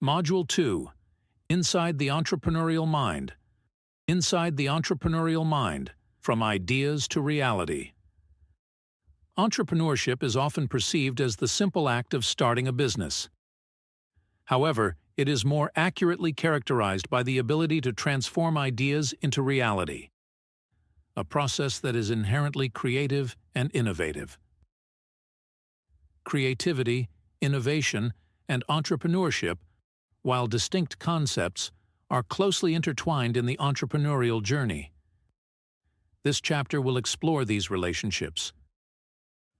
Module 2. Inside the Entrepreneurial Mind. Inside the Entrepreneurial Mind, from ideas to reality. Entrepreneurship is often perceived as the simple act of starting a business. However, it is more accurately characterized by the ability to transform ideas into reality, a process that is inherently creative and innovative. Creativity, innovation, and entrepreneurship, while distinct concepts, are closely intertwined in the entrepreneurial journey. This chapter will explore these relationships,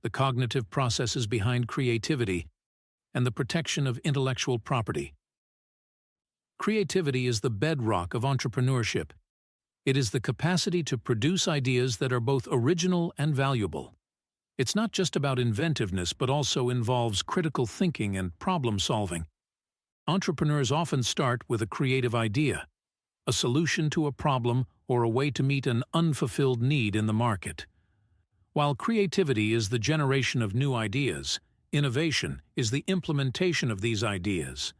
the cognitive processes behind creativity, and the protection of intellectual property. Creativity is the bedrock of entrepreneurship. It is the capacity to produce ideas that are both original and valuable. It's not just about inventiveness, but also involves critical thinking and problem solving. Entrepreneurs often start with a creative idea, a solution to a problem or a way to meet an unfulfilled need in the market. While creativity is the generation of new ideas, innovation is the implementation of these ideas.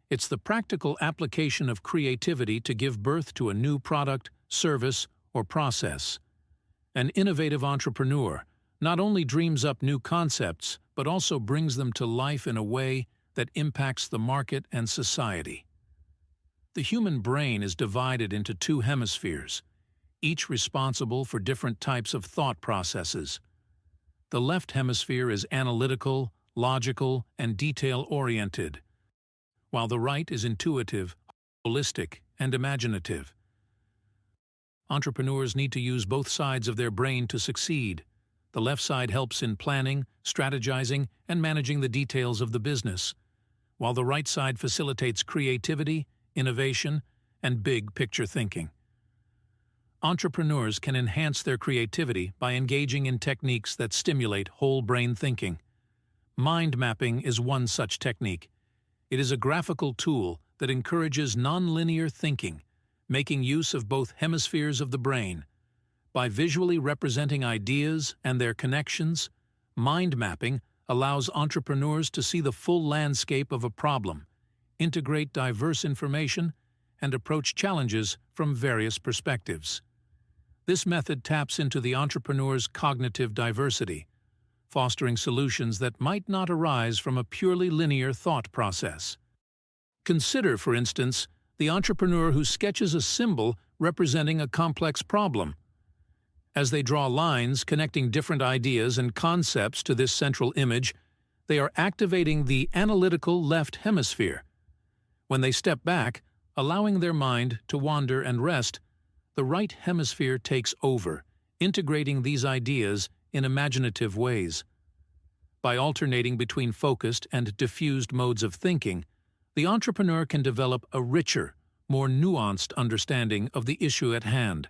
It's the practical application of creativity to give birth to a new product, service, or process. An innovative entrepreneur not only dreams up new concepts, but also brings them to life in a way that impacts the market and society. The human brain is divided into two hemispheres, each responsible for different types of thought processes. The left hemisphere is analytical, logical, and detail-oriented, while the right is intuitive, holistic, and imaginative. Entrepreneurs need to use both sides of their brain to succeed. The left side helps in planning, strategizing, and managing the details of the business, while the right side facilitates creativity, innovation, and big-picture thinking. Entrepreneurs can enhance their creativity by engaging in techniques that stimulate whole-brain thinking. Mind mapping is one such technique. It is a graphical tool that encourages nonlinear thinking, making use of both hemispheres of the brain. By visually representing ideas and their connections, mind mapping allows entrepreneurs to see the full landscape of a problem, integrate diverse information, and approach challenges from various perspectives. This method taps into the entrepreneur's cognitive diversity, fostering solutions that might not arise from a purely linear thought process. Consider, for instance, the entrepreneur who sketches a symbol representing a complex problem. As they draw lines connecting different ideas and concepts to this central image, they are activating the analytical left hemisphere. When they step back, allowing their mind to wander and rest, the right hemisphere takes over, integrating these ideas in imaginative ways. By alternating between focused and diffused modes of thinking, the entrepreneur can develop a richer, more nuanced understanding of the issue at hand.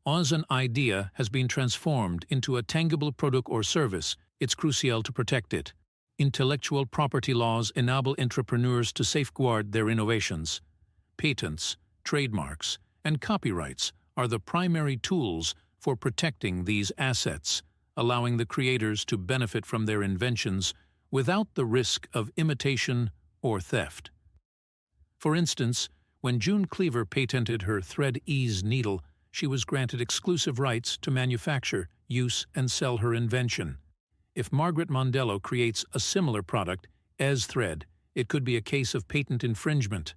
As an idea has been transformed into a tangible product or service, it's crucial to protect it. Intellectual property laws enable entrepreneurs to safeguard their innovations. Patents, trademarks, and copyrights are the primary tools for protecting these assets, allowing the creators to benefit from their inventions without the risk of imitation or theft. For instance, when June Cleaver patented her thread ease needle, she was granted exclusive rights to manufacture, use, and sell her invention. If Margaret Mondello creates a similar product, as thread, it could be a case of patent infringement.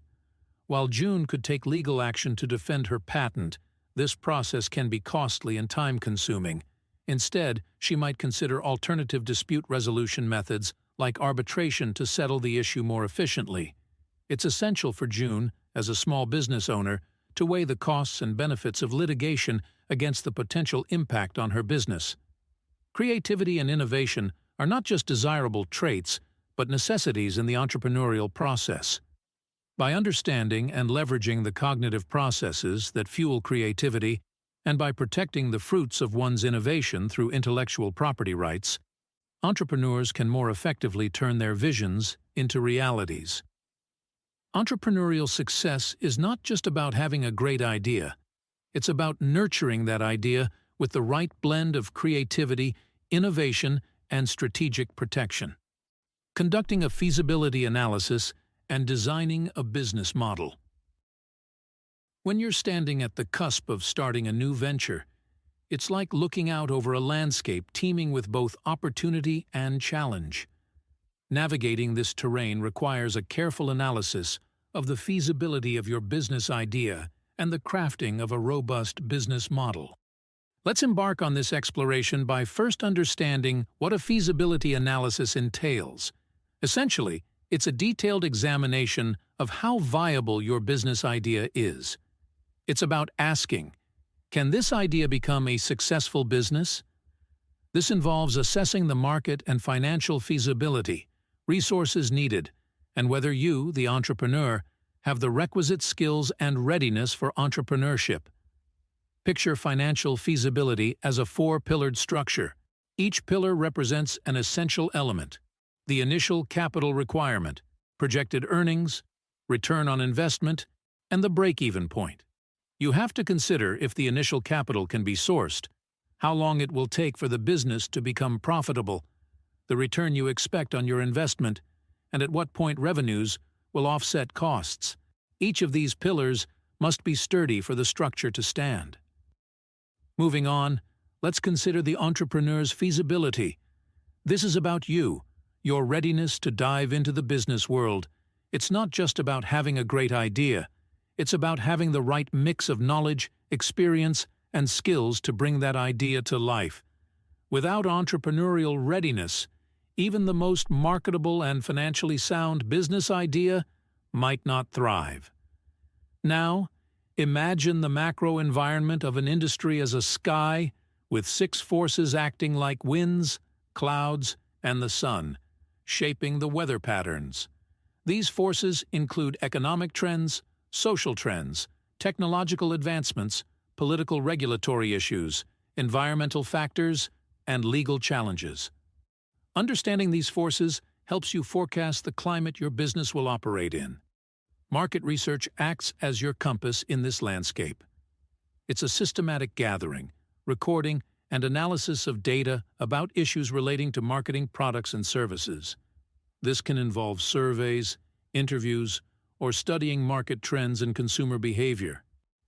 While June could take legal action to defend her patent, this process can be costly and time-consuming. Instead, she might consider alternative dispute resolution methods like arbitration to settle the issue more efficiently. It's essential for June, as a small business owner, to weigh the costs and benefits of litigation against the potential impact on her business. Creativity and innovation are not just desirable traits, but necessities in the entrepreneurial process. By understanding and leveraging the cognitive processes that fuel creativity, and by protecting the fruits of one's innovation through intellectual property rights, entrepreneurs can more effectively turn their visions into realities. Entrepreneurial success is not just about having a great idea. It's about nurturing that idea with the right blend of creativity, innovation, and strategic protection. Conducting a feasibility analysis and designing a business model. When you're standing at the cusp of starting a new venture, it's like looking out over a landscape teeming with both opportunity and challenge. Navigating this terrain requires a careful analysis of the feasibility of your business idea and the crafting of a robust business model. Let's embark on this exploration by first understanding what a feasibility analysis entails. Essentially, it's a detailed examination of how viable your business idea is. It's about asking, can this idea become a successful business? This involves assessing the market and financial feasibility, resources needed, and whether you, the entrepreneur, have the requisite skills and readiness for entrepreneurship. Picture financial feasibility as a four-pillared structure. Each pillar represents an essential element: the initial capital requirement, projected earnings, return on investment, and the break-even point. You have to consider if the initial capital can be sourced, how long it will take for the business to become profitable, the return you expect on your investment, and at what point revenues will offset costs. Each of these pillars must be sturdy for the structure to stand. Moving on, let's consider the entrepreneur's feasibility. This is about you, your readiness to dive into the business world. It's not just about having a great idea. It's about having the right mix of knowledge, experience, and skills to bring that idea to life. Without entrepreneurial readiness, even the most marketable and financially sound business idea might not thrive. Now, imagine the macro environment of an industry as a sky with 6 forces acting like winds, clouds, and the sun, shaping the weather patterns. These forces include economic trends, social trends, technological advancements, political regulatory issues, environmental factors, and legal challenges. Understanding these forces helps you forecast the climate your business will operate in. Market research acts as your compass in this landscape. It's a systematic gathering, recording, and analysis of data about issues relating to marketing products and services. This can involve surveys, interviews, or studying market trends and consumer behavior.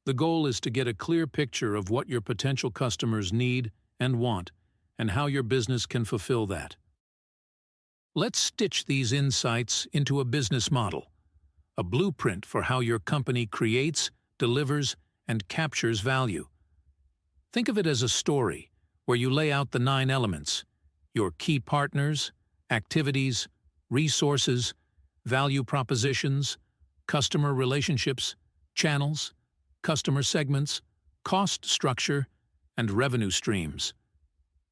The goal is to get a clear picture of what your potential customers need and want, and how your business can fulfill that. Let's stitch these insights into a business model, a blueprint for how your company creates, delivers, and captures value. Think of it as a story where you lay out the 9 elements: your key partners, activities, resources, value propositions, customer relationships, channels, customer segments, cost structure, and revenue streams.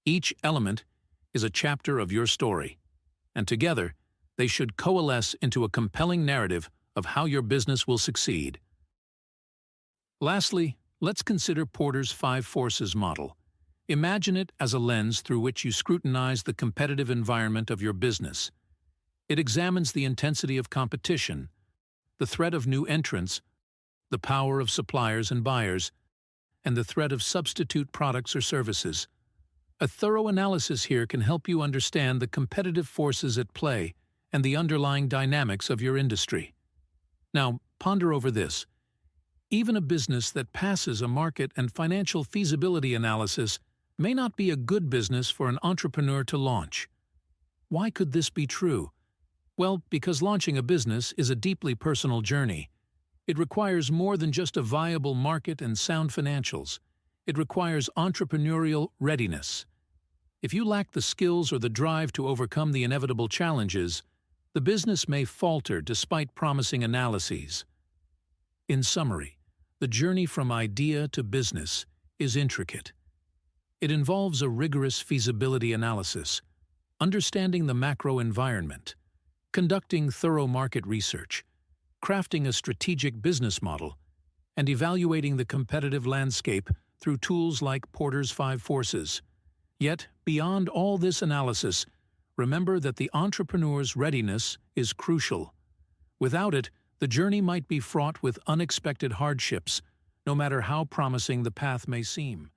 Each element is a chapter of your story, and together they should coalesce into a compelling narrative of how your business will succeed. Lastly, let's consider Porter's 5 forces model. Imagine it as a lens through which you scrutinize the competitive environment of your business. It examines the intensity of competition, the threat of new entrants, the power of suppliers and buyers, and the threat of substitute products or services. A thorough analysis here can help you understand the competitive forces at play and the underlying dynamics of your industry. Now, ponder over this. Even a business that passes a market and financial feasibility analysis may not be a good business for an entrepreneur to launch. Why could this be true? Well, because launching a business is a deeply personal journey. It requires more than just a viable market and sound financials. It requires entrepreneurial readiness. If you lack the skills or the drive to overcome the inevitable challenges, the business may falter despite promising analyses. In summary, the journey from idea to business is intricate. It involves a rigorous feasibility analysis, understanding the macro environment, conducting thorough market research, crafting a strategic business model, and evaluating the competitive landscape through tools like Porter's 5 forces. Yet, beyond all this analysis, remember that the entrepreneur's readiness is crucial. Without it, the journey might be fraught with unexpected hardships, no matter how promising the path may seem.